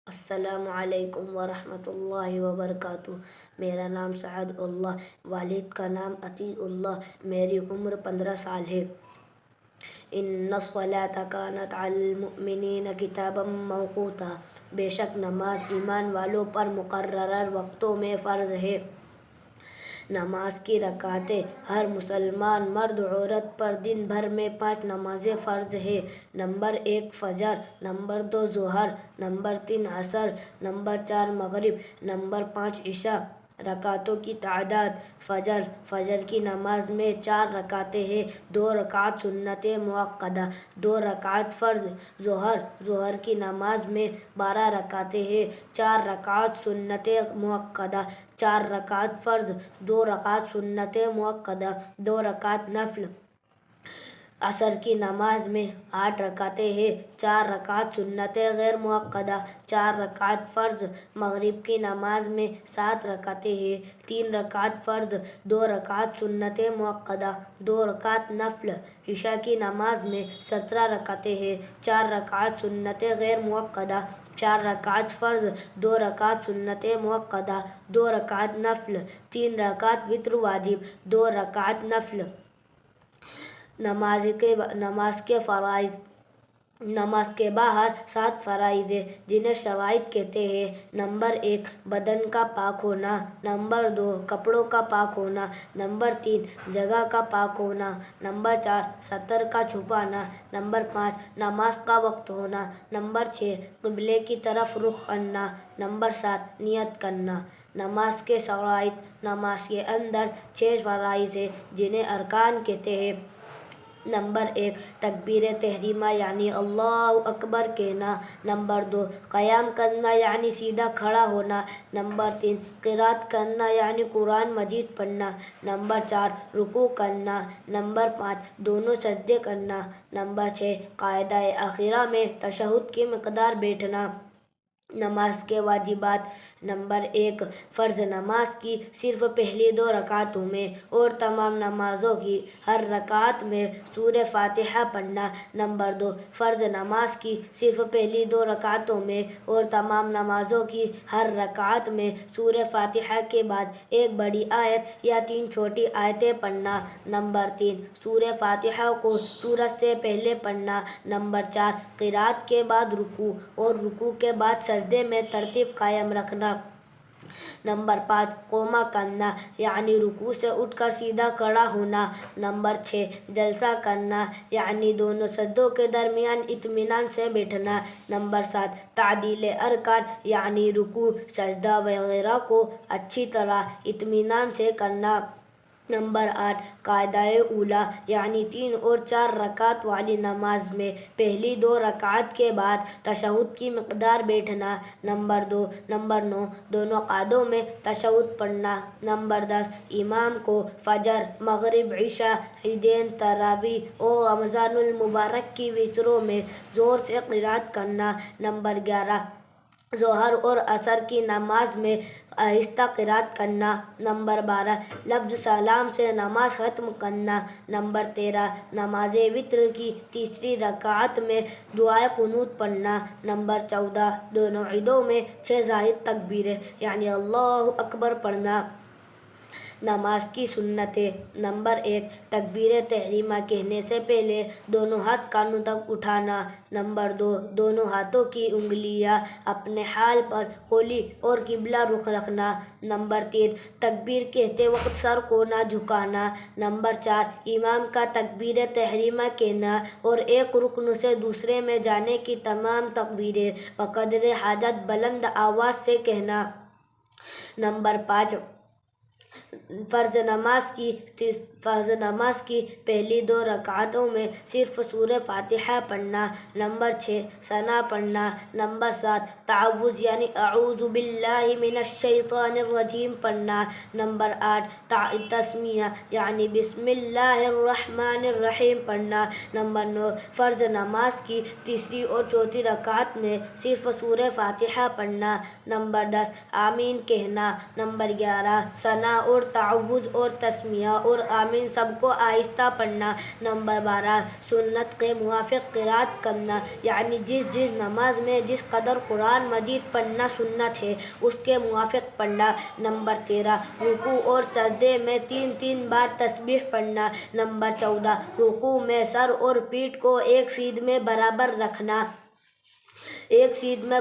السلام علیکم ورحمۃ اللہ وبرکاتہ۔ میرا نام سعد اللہ، والد کا نام عطیہ اللہ، میری عمر 15 سال ہے۔ ان الصلاۃ کانت علی المؤمنین کتابا موقوتا، بے شک نماز ایمان والوں پر مقرر وقتوں میں فرض ہے۔ نماز کی رکعتیں ہر مسلمان مرد عورت پر دن بھر میں 5 نمازیں فرض ہیں۔ نمبر 1 فجر، نمبر 2 ظہر، نمبر 3 عصر، نمبر 4 مغرب، نمبر 5 عشاء۔ رکعتوں کی تعداد: فجر کی نماز میں 4 رکعتیں ہیں، 2 رکعت سنت مؤکدہ، 2 رکعت فرض۔ ظہر کی نماز میں 12 رکعتیں ہیں، 4 رکعت سنت مؤکدہ، 4 رکعت فرض، 2 رکعت سنت مؤکدہ، 2 رکعت نفل۔ عصر کی نماز میں 8 رکعتیں ہیں، 4 رکعت سنت غیر مؤکدہ، 4 رکعت فرض۔ مغرب کی نماز میں 7 رکعتیں ہیں، 3 رکعت فرض، 2 رکعت سنت مؤکدہ، 2 رکعت نفل۔ عشاء کی نماز میں 17 رکعتیں ہیں، 4 رکعت سنت غیر مؤکدہ، 4 رکعت فرض، 2 رکعت سنت مؤکدہ، 2 رکعت نفل۔ 3 رکعت وتر واجب، 2 رکعت نفل۔ نماز کے فرائض: نماز کے باہر 7 فرائض ہیں جنہیں شرائط کہتے ہیں۔ نمبر 1 بدن کا پاک ہونا، نمبر 2 کپڑوں کا پاک ہونا، نمبر 3 جگہ کا پاک ہونا، نمبر 4 سطر کا چھپانا، نمبر 5 نماز کا وقت ہونا، نمبر 6 قبلے کی طرف رخ کرنا، نمبر 7 نیت کرنا۔ نماز کے شرائط: نماز کے اندر 6 فرائض ہیں جنہیں ارکان کہتے ہیں۔ نمبر 1 تکبیر تحریمہ یعنی اللہ اکبر کہنا، نمبر 2 قیام کرنا یعنی سیدھا کھڑا ہونا، نمبر 3 قرات کرنا یعنی قرآن مجید پڑھنا، نمبر 4 رکوع کرنا، نمبر 5 دونوں سجدے کرنا، نمبر 6 قاعدہ اخیرہ میں تشہد کی مقدار بیٹھنا۔ نماز کے واجبات: نمبر 1 فرض نماز کی صرف پہلی 2 رکعتوں میں اور تمام نمازوں کی ہر رکعت میں سورہ فاتحہ پڑھنا۔ نمبر 2 فرض نماز کی صرف پہلی 2 رکعتوں میں اور تمام نمازوں کی ہر رکعت میں سورہ فاتحہ کے بعد ایک بڑی آیت یا 3 چھوٹی آیتیں پڑھنا۔ نمبر 3 سورہ فاتحہ کو سورت سے پہلے پڑھنا۔ نمبر 4 قرات کے بعد رکوع اور رکوع کے بعد سجدے میں ترتیب قائم رکھنا۔ نمبر 5 قوما کرنا یعنی رکوع سے اٹھ کر سیدھا کھڑا ہونا۔ نمبر 6 جلسہ کرنا یعنی دونوں سجدوں کے درمیان اطمینان سے بیٹھنا۔ نمبر 7 تعدیل ارکان یعنی رکوع، سجدہ وغیرہ کو اچھی طرح اطمینان سے کرنا۔ نمبر 8 قاعدہ اولیٰ یعنی 3 اور 4 رکعت والی نماز میں پہلی 2 رکعت کے بعد تشہد کی مقدار بیٹھنا۔ نمبر 9 دونوں قعدوں میں تشہد پڑھنا۔ نمبر 10 امام کو فجر، مغرب، عشاء، عیدین، تراویح اور رمضان المبارک کی وتروں میں زور سے قرات کرنا۔ نمبر 11 ظہر اور عصر کی نماز میں آہستہ قرات کرنا۔ نمبر 12 لفظ سلام سے نماز ختم کرنا۔ نمبر 13 نماز وتر کی تیسری رکعت میں دعائے قنوت پڑھنا۔ نمبر 14 دونوں عیدوں میں 6 زائد تکبیریں یعنی اللہ اکبر پڑھنا۔ نماز کی سنتیں: نمبر 1 تکبیر تحریمہ کہنے سے پہلے دونوں ہاتھ کانوں تک اٹھانا۔ نمبر 2 دونوں ہاتھوں کی انگلیاں اپنے حال پر کھولی اور قبلہ رخ رکھنا۔ نمبر 3 تکبیر کہتے وقت سر کو نہ جھکانا۔ نمبر 4 امام کا تکبیر تحریمہ کہنا اور ایک رکن سے دوسرے میں جانے کی تمام تکبیریں بقدر حاجت بلند آواز سے کہنا۔ نمبر 5 فرض نماز کی پہلی 2 رکعتوں میں صرف سورہ فاتحہ پڑھنا۔ نمبر 6 ثنا پڑھنا۔ نمبر 7 تعوذ یعنی اعوذ باللہ من الشیطان الرجیم پڑھنا۔ نمبر 8 تسمیہ یعنی بسم اللہ الرحمن الرحیم پڑھنا۔ نمبر 9 فرض نماز کی تیسری اور چوتھی رکعت میں صرف سورہ فاتحہ پڑھنا۔ نمبر 10 آمین کہنا۔ نمبر 11 ثنا اور تعوذ اور تسمیہ اور آمین سب کو آہستہ پڑھنا۔ نمبر 12 سنت کے موافق قرأت کرنا، یعنی جس نماز میں جس قدر قرآن مجید پڑھنا سنت ہے اس کے موافق پڑھنا۔ نمبر 13 رکوع اور سجدے میں 3 بار تسبیح پڑھنا۔ نمبر 14 رکوع میں سر اور پیٹھ کو ایک سیدھ میں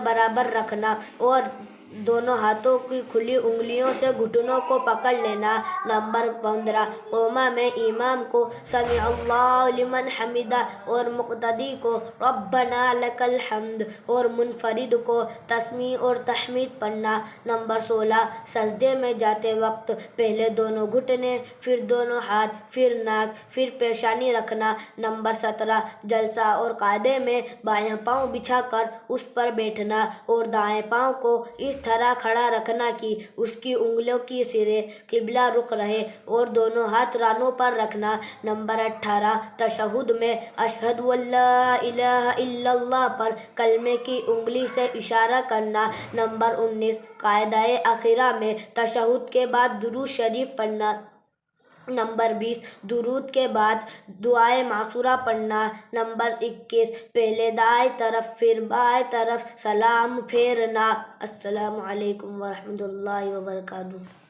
برابر رکھنا اور دونوں ہاتھوں کی کھلی انگلیوں سے گھٹنوں کو پکڑ لینا۔ نمبر 15 قوما میں امام کو سمع اللہ لمن حمدہ اور مقتدی کو ربنا لک الحمد اور منفرد کو تسمیع اور تحمید پڑھنا۔ نمبر 16 سجدے میں جاتے وقت پہلے دونوں گھٹنے، پھر دونوں ہاتھ، پھر ناک، پھر پیشانی رکھنا۔ نمبر 17 جلسہ اور قعدے میں بایاں پاؤں بچھا کر اس پر بیٹھنا اور دائیں پاؤں کو اس طرح کھڑا رکھنا کہ اس کی انگلیوں کی سریں قبلہ رخ رہے اور دونوں ہاتھ رانوں پر رکھنا۔ نمبر 18 تشہد میں اشہد ان لا الہ الا اللہ پر کلمے کی انگلی سے اشارہ کرنا۔ نمبر 19 قاعدہ اخیرہ میں تشہد کے بعد درود شریف پڑھنا۔ نمبر 20 درود کے بعد دعائے معصورہ پڑھنا۔ نمبر 21 پہلے دائیں طرف پھر بائیں طرف سلام پھیرنا۔ السلام علیکم ورحمۃ اللہ وبرکاتہ۔